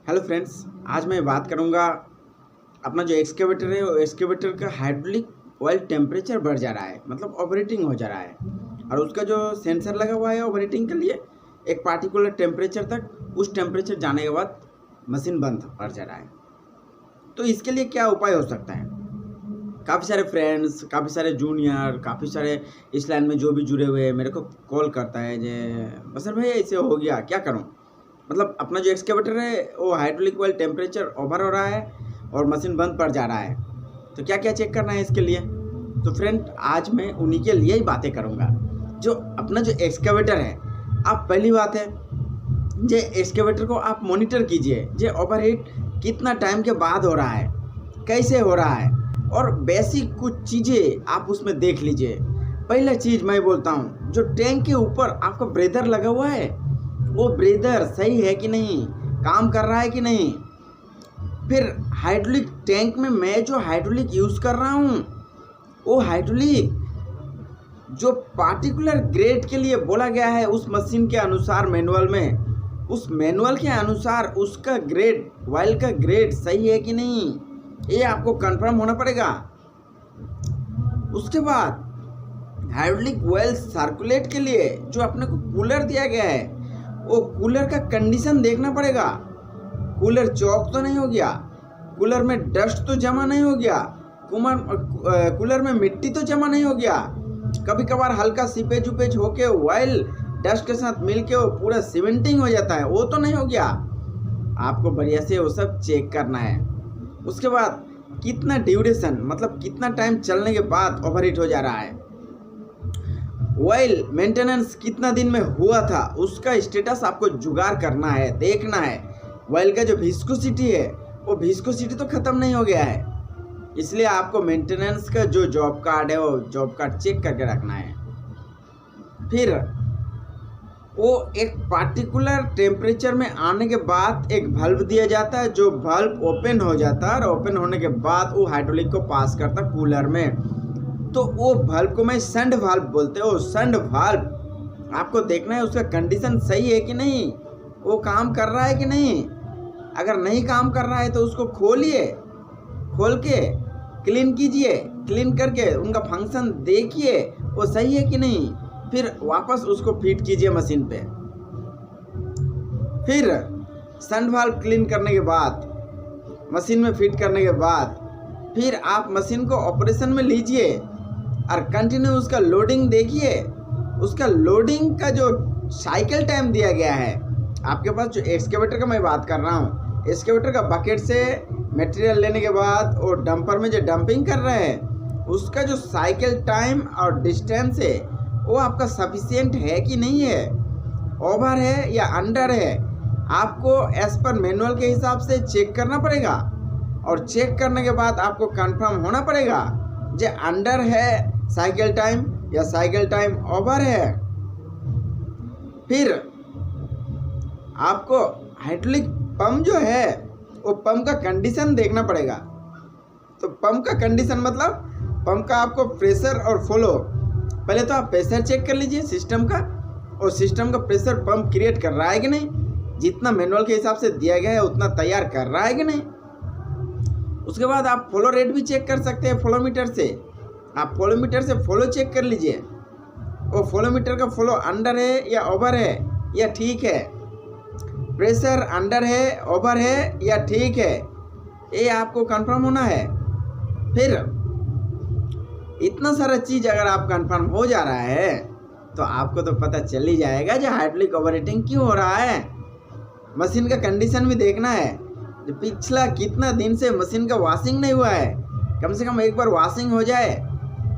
Hello friends, आज मैं बात करूंगा अपना जो एक्सकेवेटर है वो एक्सकेवेटर का हाइड्रोलिक ऑयल टेम्परेचर बढ़ जा रहा है, मतलब ओवरहीटिंग हो जा रहा है। और उसका जो सेंसर लगा हुआ है ओवरहीटिंग के लिए एक पार्टिकुलर टेम्परेचर तक, उस टेम्परेचर जाने के बाद मशीन बंद पड़ जा रहा है। तो इसके लिए क्या उपाय हो सकता है? काफ़ी सारे फ्रेंड्स, काफ़ी सारे जूनियर, काफ़ी सारे इस लाइन में जो भी जुड़े हुए हैं मेरे को कॉल करता है जे बसर भाई ऐसे हो गया, क्या करूं? मतलब अपना जो एक्सकेवेटर है वो हाइड्रोलिक ऑयल टेम्परेचर ओवर हो रहा है और मशीन बंद पड़ जा रहा है। तो क्या क्या चेक करना है इसके लिए? तो फ्रेंड, आज मैं उन्हीं के लिए ही बातें करूंगा। जो अपना जो एक्सकेवेटर है, आप पहली बात है जे एक्सकेवेटर को आप मॉनिटर कीजिए, जे ओवरहीट कितना टाइम के बाद हो रहा है, कैसे हो रहा है, और बेसिक कुछ चीज़ें आप उसमें देख लीजिए। पहला चीज़ मैं बोलता हूँ, जो टैंक के ऊपर आपका ब्रेदर लगा हुआ है वो ब्रेदर सही है कि नहीं, काम कर रहा है कि नहीं। फिर हाइड्रोलिक टैंक में मैं जो हाइड्रोलिक यूज़ कर रहा हूँ वो हाइड्रोलिक जो पार्टिकुलर ग्रेड के लिए बोला गया है उस मशीन के अनुसार मैनुअल में, उस मैनुअल के अनुसार उसका ग्रेड, ऑयल का ग्रेड सही है कि नहीं, ये आपको कंफर्म होना पड़ेगा। उसके बाद हाइड्रोलिक ऑयल सर्कुलेट के लिए जो अपने को कूलर दिया गया है वो कूलर का कंडीशन देखना पड़ेगा। कूलर चौक तो नहीं हो गया, कूलर में डस्ट तो जमा नहीं हो गया, कूलर में मिट्टी तो जमा नहीं हो गया, कभी कभार हल्का सीपेज उपेज होके ऑयल डस्ट के साथ मिलके वो पूरा सीमेंटिंग हो जाता है, वो तो नहीं हो गया। आपको बढ़िया से वो सब चेक करना है। उसके बाद कितना ड्यूरेशन, मतलब कितना टाइम चलने के बाद ओवरहीट हो जा रहा है, ऑयल मेंटेनेंस कितना दिन में हुआ था, उसका स्टेटस आपको जुगाड़ करना है, देखना है। ऑयल का जो विस्कोसिटी है वो विस्कोसिटी तो ख़त्म नहीं हो गया है, इसलिए आपको मेंटेनेंस का जो जॉब कार्ड है वो जॉब कार्ड चेक करके रखना है। फिर वो एक पार्टिकुलर टेम्परेचर में आने के बाद एक वाल्व दिया जाता है, जो वाल्व ओपन हो जाता है और ओपन होने के बाद वो हाइड्रोलिक को पास करता कूलर में। तो वो वाल्व को मैं संड वाल्व बोलते हो। संड वाल्व आपको देखना है उसका कंडीशन सही है कि नहीं, वो काम कर रहा है कि नहीं। अगर नहीं काम कर रहा है तो उसको खोलिए, खोल के क्लीन कीजिए, क्लीन करके उनका फंक्शन देखिए वो सही है कि नहीं। फिर वापस उसको फिट कीजिए मशीन पे। फिर संड वाल्व क्लीन करने के बाद, मशीन में फिट करने के बाद, फिर आप मशीन को ऑपरेशन में लीजिए और कंटिन्यू उसका लोडिंग देखिए। उसका लोडिंग का जो साइकिल टाइम दिया गया है आपके पास, जो एक्सकेवेटर का मैं बात कर रहा हूँ, एक्सकेवेटर का बकेट से मटेरियल लेने के बाद और डंपर में जो डंपिंग कर रहे हैं उसका जो साइकिल टाइम और डिस्टेंस है वो आपका सफिशिएंट है कि नहीं है, ओवर है या अंडर है, आपको एज पर मैनुअल के हिसाब से चेक करना पड़ेगा। और चेक करने के बाद आपको कंफर्म होना पड़ेगा जो अंडर है साइकिल टाइम या साइकिल टाइम ओवर है। फिर आपको हाइड्रोलिक पंप जो है वो पंप का कंडीशन देखना पड़ेगा। तो पंप का कंडीशन मतलब पंप का आपको प्रेशर और फ्लो, पहले तो आप प्रेशर चेक कर लीजिए सिस्टम का, और सिस्टम का प्रेशर पंप क्रिएट कर रहा है कि नहीं, जितना मैनुअल के हिसाब से दिया गया है उतना तैयार कर रहा है कि नहीं। उसके बाद आप फ्लो रेट भी चेक कर सकते हैं फ्लोमीटर से। आप फ्लोमीटर से फ्लो चेक कर लीजिए, वो फ्लोमीटर का फ्लो अंडर है या ओवर है या ठीक है, प्रेशर अंडर है ओवर है या ठीक है, ये आपको कंफर्म होना है। फिर इतना सारा चीज़ अगर आप कंफर्म हो जा रहा है तो आपको तो पता चल ही जाएगा जो हाइड्रोलिक ओवरहीटिंग क्यों हो रहा है। मशीन का कंडीशन भी देखना है, जो पिछला कितना दिन से मशीन का वॉशिंग नहीं हुआ है, कम से कम एक बार वॉशिंग हो जाए,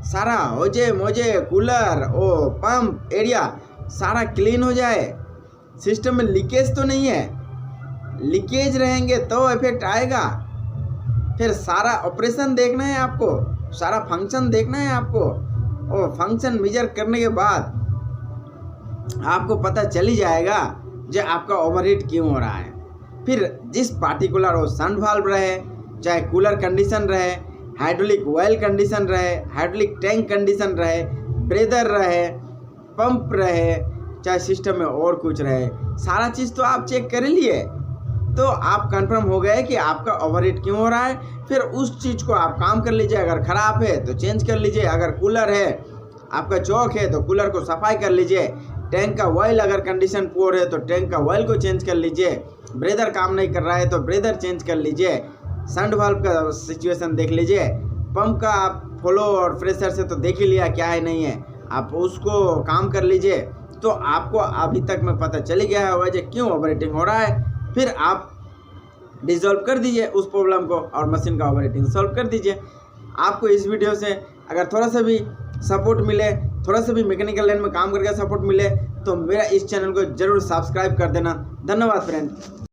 सारा होजे मोजे कूलर ओ पंप एरिया सारा क्लीन हो जाए, सिस्टम में लीकेज तो नहीं है, लीकेज रहेंगे तो इफेक्ट आएगा। फिर सारा ऑपरेशन देखना है आपको, सारा फंक्शन देखना है आपको, और फंक्शन मेजर करने के बाद आपको पता चल ही जाएगा जो आपका ओवरहीट क्यों हो रहा है। फिर जिस पार्टिकुलर वो संड वाल्व रहे, चाहे कूलर कंडीशन रहे, हाइड्रोलिक ऑयल कंडीशन रहे, हाइड्रोलिक टैंक कंडीशन रहे, ब्रेदर रहे, पंप रहे, चाहे सिस्टम में और कुछ रहे, सारा चीज़ तो आप चेक कर लिए। तो आप कंफर्म हो गए कि आपका ओवरहीट क्यों हो रहा है। फिर उस चीज़ को आप काम कर लीजिए, अगर ख़राब है तो चेंज कर लीजिए, अगर कूलर है आपका चौक है तो कूलर को सफाई कर लीजिए, टैंक का ऑयल अगर कंडीशन पुअर है तो टैंक का ऑयल को चेंज कर लीजिए, ब्रेदर काम नहीं कर रहा है तो ब्रेदर चेंज कर लीजिए, संड वाल्व का सिचुएशन देख लीजिए, पंप का आप फ्लो और प्रेशर से तो देख ही लिया क्या है नहीं है, आप उसको काम कर लीजिए। तो आपको अभी तक में पता चल गया है वजह क्यों ओवरहीटिंग हो रहा है। फिर आप डिसॉल्व कर दीजिए उस प्रॉब्लम को और मशीन का ओवरहीटिंग सॉल्व कर दीजिए। आपको इस वीडियो से अगर थोड़ा सा भी सपोर्ट मिले, थोड़ा सा भी मैकेनिकल लाइन में काम करके सपोर्ट मिले तो मेरा इस चैनल को जरूर सब्सक्राइब कर देना। धन्यवाद फ्रेंड।